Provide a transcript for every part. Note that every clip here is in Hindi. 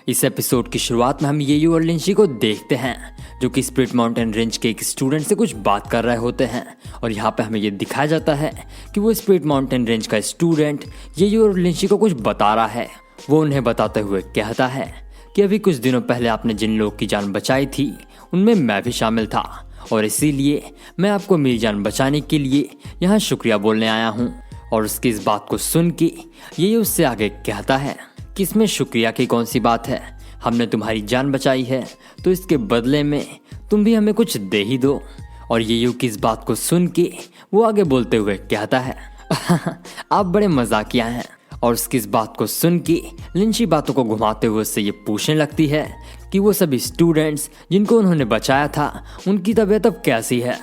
इस एपिसोड की शुरुआत में हम येयू और लिंशी को देखते हैं जो कि स्प्लिट माउंटेन रेंज के एक स्टूडेंट से कुछ बात कर रहे होते हैं और यहाँ पे हमें ये दिखाया जाता है कि वो स्प्लिट माउंटेन रेंज का स्टूडेंट येयू और लिंशी को कुछ बता रहा है। वो उन्हें बताते हुए कहता है कि अभी कुछ दिनों पहले आपने जिन लोगों की जान बचाई थी उनमें मैं भी शामिल था और इसीलिए मैं आपको मेरी जान बचाने के लिए यहाँ शुक्रिया बोलने आया हूँ। और उसकी इस बात को सुन के ये उससे आगे कहता है कि इसमें शुक्रिया की कौन सी बात है, हमने तुम्हारी जान बचाई है तो इसके बदले में तुम भी हमें कुछ दे ही दो। और ये की इस बात को सुन के वो आगे बोलते हुए कहता है आप बड़े मजाकिया हैं। और उसकी इस बात को सुन के लिंशी बातों को घुमाते हुए उससे ये पूछने लगती है कि वो सभी स्टूडेंट्स जिनको उन्होंने बचाया था उनकी तबीयत अब कैसी है।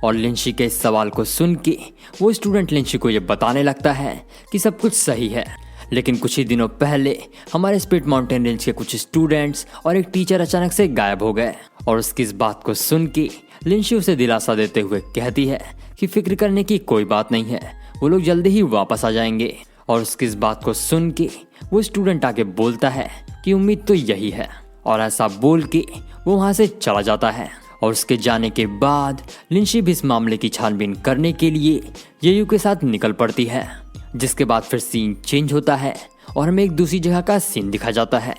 और लिंशी के इस सवाल को सुन के वो स्टूडेंट लिंशी को ये बताने लगता है कि सब कुछ सही है, लेकिन कुछ ही दिनों पहले हमारे स्प्लिट माउंटेन रेंज के कुछ स्टूडेंट्स और एक टीचर अचानक से गायब हो गए। और उसकी इस बात को सुन के लिंशी उसे दिलासा देते हुए कहती है कि फिक्र करने की कोई बात नहीं है, वो लोग जल्दी ही वापस आ जाएंगे। और उसकी इस बात को सुन के वो स्टूडेंट आगे बोलता है कि उम्मीद तो यही है। और ऐसा बोल के वो वहाँ से चला जाता है। और उसके जाने के बाद लिंशी भी इस मामले की छानबीन करने के लिए येयू के साथ निकल पड़ती है। जिसके बाद फिर सीन चेंज होता है और हमें एक दूसरी जगह का सीन दिखा जाता है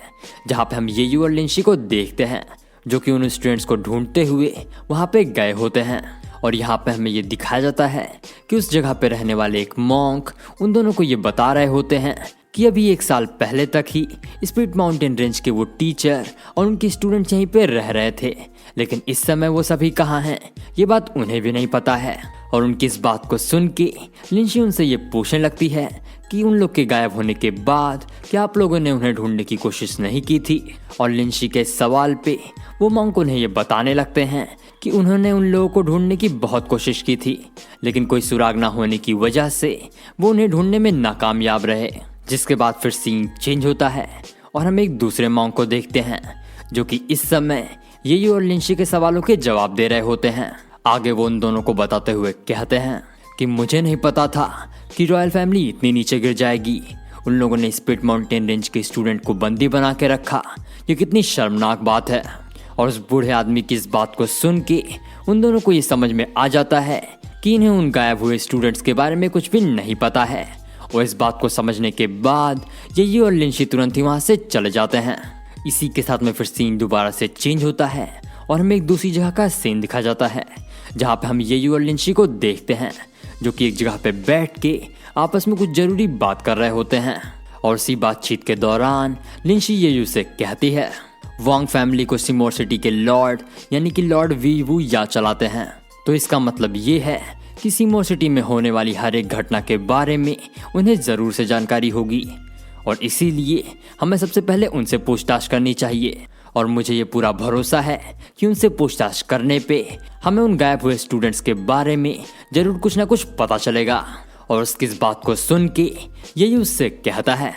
जहाँ पे हम येयू और लिंशी को देखते हैं जो कि उन स्टूडेंट्स को ढूंढते हुए वहाँ पे गए होते हैं। और यहाँ पे हमें ये दिखाया जाता है कि उस जगह पे रहने वाले एक मॉन्क उन दोनों को ये बता रहे होते हैं कि अभी 1 साल पहले तक ही स्प्लिट माउंटेन रेंज के वो टीचर और उनके स्टूडेंट्स यहीं पे रह रहे थे, लेकिन इस समय वो सभी कहाँ हैं ये बात उन्हें भी नहीं पता है। और उनकी इस बात को सुन के लिंशी उनसे ये पूछने लगती है कि उन लोग के गायब होने के बाद क्या आप लोगों ने उन्हें ढूंढने की कोशिश नहीं की थी। और लिंशी के सवाल पे वो मॉन्क उन्हें ये बताने लगते हैं कि उन्होंने उन लोगों को ढूंढने की बहुत कोशिश की थी, लेकिन कोई सुराग ना होने की वजह से वो उन्हें ढूंढने में नाकामयाब रहे। जिसके बाद फिर सीन चेंज होता है और हम एक दूसरे मॉन्क को देखते हैं जो कि इस समय येयू और लिंशी के सवालों के जवाब दे रहे होते हैं। आगे वो उन दोनों को बताते हुए कहते हैं कि मुझे नहीं पता था कि रॉयल फैमिली इतनी नीचे गिर जाएगी। उन लोगों ने स्प्लिट माउंटेन रेंज के स्टूडेंट को बंदी बना के रखा, ये कितनी शर्मनाक बात है। और उस बूढ़े आदमी की इस बात को सुन के उन दोनों को ये समझ में आ जाता है कि इन्हें उन गायब हुए स्टूडेंट्स के बारे में कुछ भी नहीं पता है। और इस बात को समझने के बाद येयू और लिंशी तुरंत ही वहाँ से चले जाते हैं। इसी के साथ में फिर सीन दोबारा से चेंज होता है और हमें एक दूसरी जगह का सीन दिखा जाता है जहाँ पे हम येयू और लिंशी को देखते हैं जो कि एक जगह पे बैठ के आपस में कुछ जरूरी बात कर रहे होते हैं। और इसी बातचीत के दौरान लिंशी येयू से कहती है वांग फैमिली को सिमोर सिटी के लॉर्ड यानी कि लॉर्ड वी वू याद चलाते हैं, तो इसका मतलब ये है कि सिमोर सिटी में होने वाली हर एक घटना के बारे में उन्हें ज़रूर से जानकारी होगी और इसीलिए हमें सबसे पहले उनसे पूछताछ करनी चाहिए। और मुझे ये पूरा भरोसा है कि उनसे पूछताछ करने पे हमें उन गायब हुए स्टूडेंट्स के बारे में ज़रूर कुछ ना कुछ पता चलेगा। और उसकी इस बात को सुन के यही उससे कहता है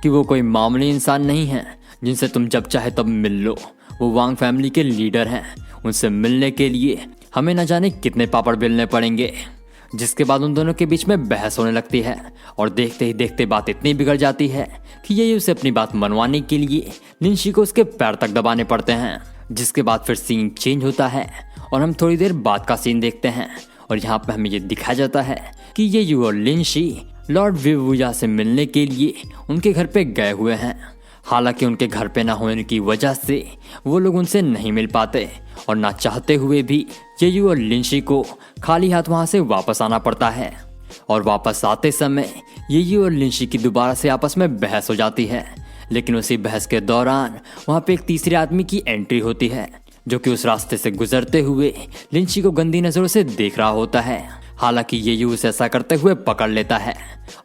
कि वो कोई मामूली इंसान नहीं है जिनसे तुम जब चाहे तब मिल लो। वो वांग फैमिली के लीडर हैं, उनसे मिलने के लिए हमें न जाने कितने पापड़ बेलने पड़ेंगे। जिसके बाद उन दोनों के बीच में बहस होने लगती है और देखते ही देखते बात इतनी बिगड़ जाती है कि ये उसे अपनी बात मनवाने के लिए लिंशी को उसके पैर तक दबाने पड़ते हैं। जिसके बाद फिर सीन चेंज होता है और हम थोड़ी देर बाद का सीन देखते हैं और यहाँ पे हमें ये दिखाया जाता है कि येयू और लिंशी लॉर्ड विवुया से मिलने के लिए उनके घर पे गए हुए हैं। हालांकि उनके घर पे ना होने की वजह से वो लोग उनसे नहीं मिल पाते और ना चाहते हुए भी येयू और लिंशी को खाली हाथ वहाँ से वापस आना पड़ता है। और वापस आते समय येयू और लिंशी की दोबारा से आपस में बहस हो जाती है, लेकिन उसी बहस के दौरान वहाँ पे एक तीसरे आदमी की एंट्री होती है जो कि उस रास्ते से गुजरते हुए लिंशी को गंदी नज़रों से देख रहा होता है। हालांकि येयू उसे ऐसा करते हुए पकड़ लेता है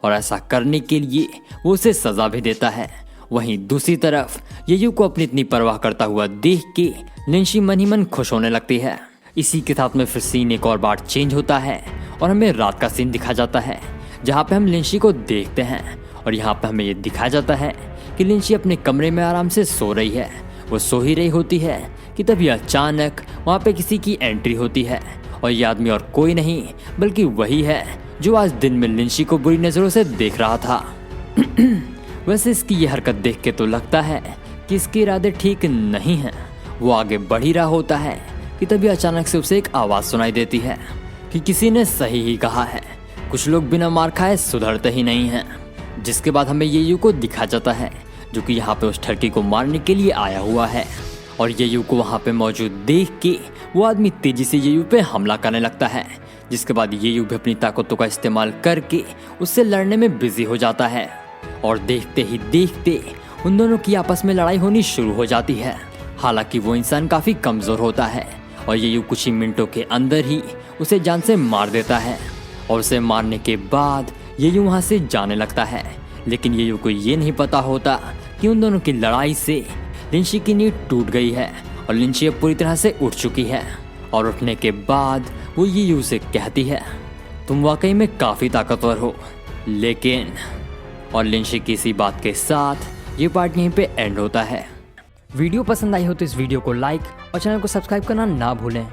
और ऐसा करने के लिए वो उसे सजा भी देता है। वहीं दूसरी तरफ येयू को अपनी इतनी परवाह करता हुआ देख के लिंशी मन ही मन खुश होने लगती है। इसी के साथ में फिर सीन एक और बार चेंज होता है और हमें रात का सीन दिखा जाता है जहाँ पे हम लिंशी को देखते हैं। और यहाँ पे हमें ये दिखाया जाता है कि लिंशी अपने कमरे में आराम से सो रही है। वो सो ही रही होती है कि तभी अचानक वहाँ पे किसी की एंट्री होती है और ये आदमी और कोई नहीं बल्कि वही है जो आज दिन में लिंशी को बुरी नज़रों से देख रहा था। वैसे इसकी ये हरकत देख के तो लगता है कि इसके इरादे ठीक नहीं हैं। वो आगे बढ़ ही रहा होता है कि तभी अचानक से उसे एक आवाज़ सुनाई देती है कि किसी ने सही ही कहा है, कुछ लोग बिना मार खाए सुधरते ही नहीं हैं। जिसके बाद हमें येयू को दिखा जाता है जो कि यहाँ पे उस ठरकी को मारने के लिए आया हुआ है। और येयू को वहाँ पे मौजूद देख के वो आदमी तेजी से येयू पे हमला करने लगता है। जिसके बाद येयू भी अपनी ताकतों का इस्तेमाल करके उससे लड़ने में बिजी हो जाता है। और देखते ही देखते उन दोनों की आपस में लड़ाई होनी शुरू हो जाती है। हालांकि वो इंसान काफ़ी कमज़ोर होता है और येयू कुछ ही मिनटों के अंदर ही उसे जान से मार देता है। और उसे मारने के बाद येयू वहाँ से जाने लगता है। लेकिन येयू को ये नहीं पता होता कि उन दोनों की लड़ाई से लिंशी की नींद टूट गई है और लिंशी अब पूरी तरह से उठ चुकी है। और उठने के बाद वो येयू से कहती है, तुम वाकई में काफ़ी ताकतवर हो। लेकिन और लिंशी की इसी बात के साथ ये पार्ट यहीं पे एंड होता है। वीडियो पसंद आई हो तो इस वीडियो को लाइक और चैनल को सब्सक्राइब करना ना भूलें।